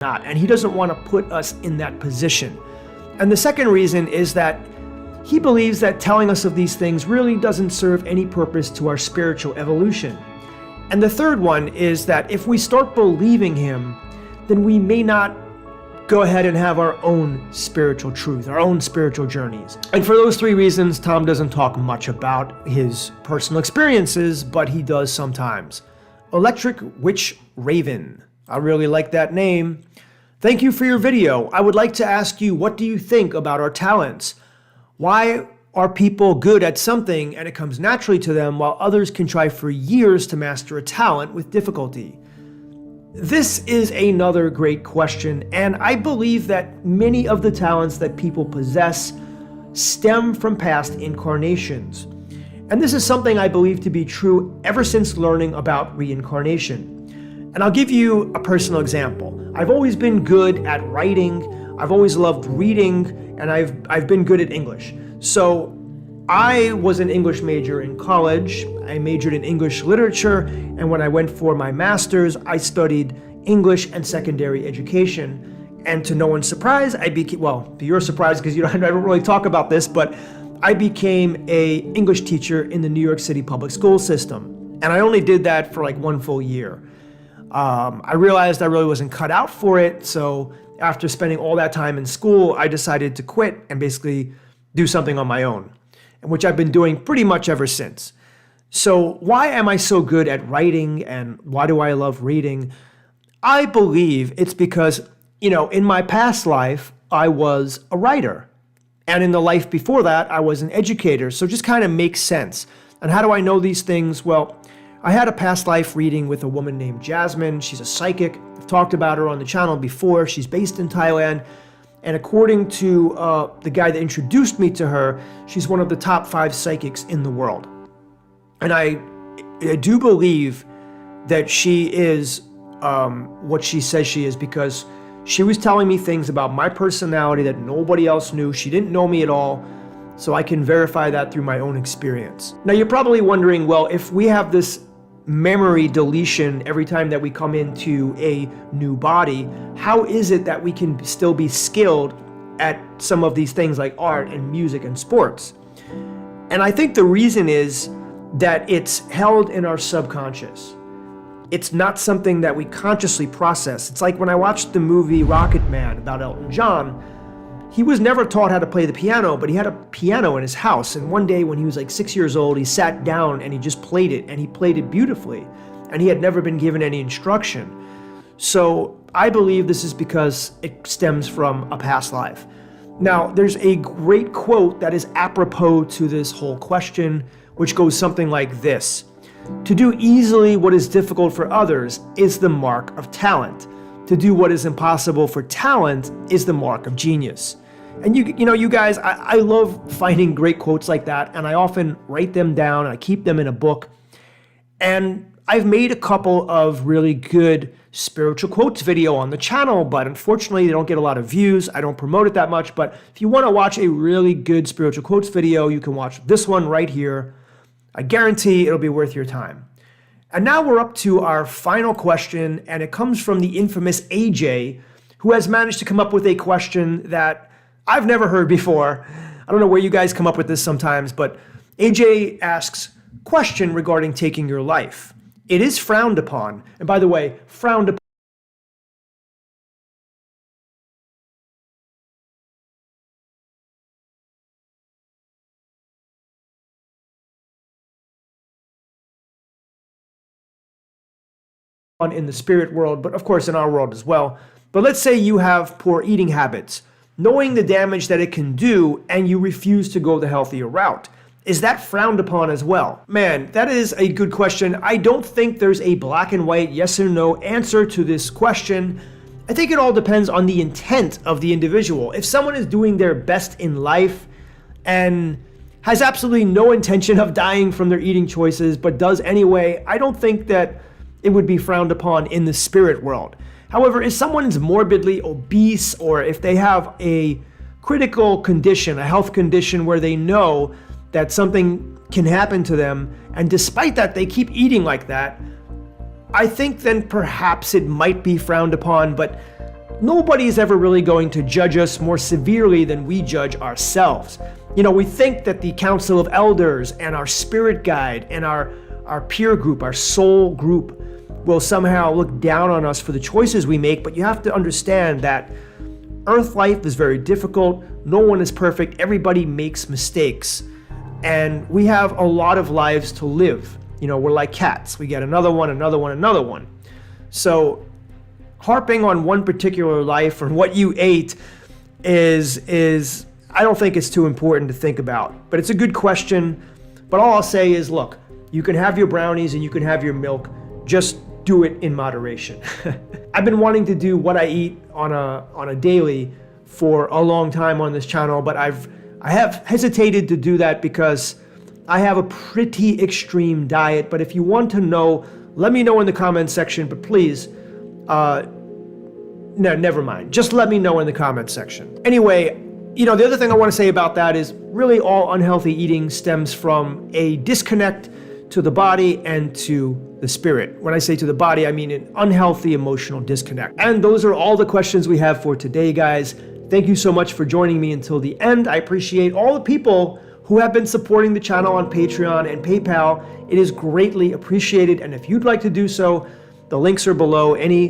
not, and he doesn't want to put us in that position. And the second reason is that he believes that telling us of these things really doesn't serve any purpose to our spiritual evolution. And the third one is that if we start believing him, then we may not go ahead and have our own spiritual truth, our own spiritual journeys. And for those three reasons, Tom doesn't talk much about his personal experiences, but he does sometimes. Electric Witch Raven. I really like that name. Thank you for your video. I would like to ask you, what do you think about our talents? Why are people good at something and it comes naturally to them while others can try for years to master a talent with difficulty? This is another great question, and I believe that many of the talents that people possess stem from past incarnations. And this is something I believe to be true ever since learning about reincarnation. And I'll give you a personal example. I've always been good at writing, I've always loved reading, and I've been good at English. So I was an English major in college. I majored in English literature, and when I went for my master's, I studied English and secondary education. And to no one's surprise, I became, well, to your surprise, because I don't really talk about this, but I became an English teacher in the New York City public school system. And I only did that for like 1 full year. I realized I really wasn't cut out for it, so after spending all that time in school, I decided to quit and basically do something on my own, which I've been doing pretty much ever since. So why am I so good at writing and why do I love reading? I believe it's because, in my past life, I was a writer. And in the life before that, I was an educator. So it just kind of makes sense. And how do I know these things? Well, I had a past life reading with a woman named Jasmine. She's a psychic. I've talked about her on the channel before. She's based in Thailand. And according to the guy that introduced me to her, she's one of the top 5 psychics in the world. And I do believe that she is what she says she is, because she was telling me things about my personality that nobody else knew. She didn't know me at all. So I can verify that through my own experience. Now you're probably wondering, well, if we have this memory deletion every time that we come into a new body, how is it that we can still be skilled at some of these things like art and music and sports? And I think the reason is that it's held in our subconscious. It's not something that we consciously process. It's like when I watched the movie Rocket Man about Elton John, he was never taught how to play the piano, but he had a piano in his house. And one day when he was like 6 years old, he sat down and he just played it, and he played it beautifully. And he had never been given any instruction. So I believe this is because it stems from a past life. Now, there's a great quote that is apropos to this whole question, which goes something like this: "To do easily what is difficult for others is the mark of talent. To do what is impossible for talent is the mark of genius." And you guys, I love finding great quotes like that, and I often write them down and I keep them in a book. And I've made a couple of really good spiritual quotes video on the channel, but unfortunately they don't get a lot of views. I don't promote it that much, but if you want to watch a really good spiritual quotes video, you can watch this one right here. I guarantee it'll be worth your time. And now we're up to our final question, and it comes from the infamous AJ, who has managed to come up with a question that I've never heard before. I don't know where you guys come up with this sometimes, but AJ asks, question regarding taking your life. It is frowned upon, and by the way, frowned upon in the spirit world, but of course in our world as well. But let's say you have poor eating habits, knowing the damage that it can do, and you refuse to go the healthier route. Is that frowned upon as well? Man, that is a good question. I don't think there's a black and white yes or no answer to this question. I think it all depends on the intent of the individual. If someone is doing their best in life and has absolutely no intention of dying from their eating choices, but does anyway, I don't think that it would be frowned upon in the spirit world. However, if someone's morbidly obese, or if they have a critical condition, a health condition where they know that something can happen to them, and despite that they keep eating like that, I think then perhaps it might be frowned upon. But nobody is ever really going to judge us more severely than we judge ourselves. We think that the Council of Elders and our spirit guide and our peer group, our soul group, will somehow look down on us for the choices we make, but you have to understand that Earth life is very difficult. No one is perfect. Everybody makes mistakes. And we have a lot of lives to live. We're like cats. We get another one, another one, another one. So harping on one particular life or what you ate is I don't think it's too important to think about. But it's a good question. But all I'll say is, look, you can have your brownies and you can have your milk. Just do it in moderation. I've been wanting to do what I eat on a daily for a long time on this channel, but I have hesitated to do that because I have a pretty extreme diet. But if you want to know, let me know in the comment section. But please, no, never mind. Just let me know in the comment section. Anyway, the other thing I want to say about that is really all unhealthy eating stems from a disconnect to the body and to the spirit. When I say to the body, I mean an unhealthy emotional disconnect. And those are all the questions we have for today, guys. Thank you so much for joining me until the end. I appreciate all the people who have been supporting the channel on Patreon and PayPal. It is greatly appreciated. And if you'd like to do so, the links are below. Any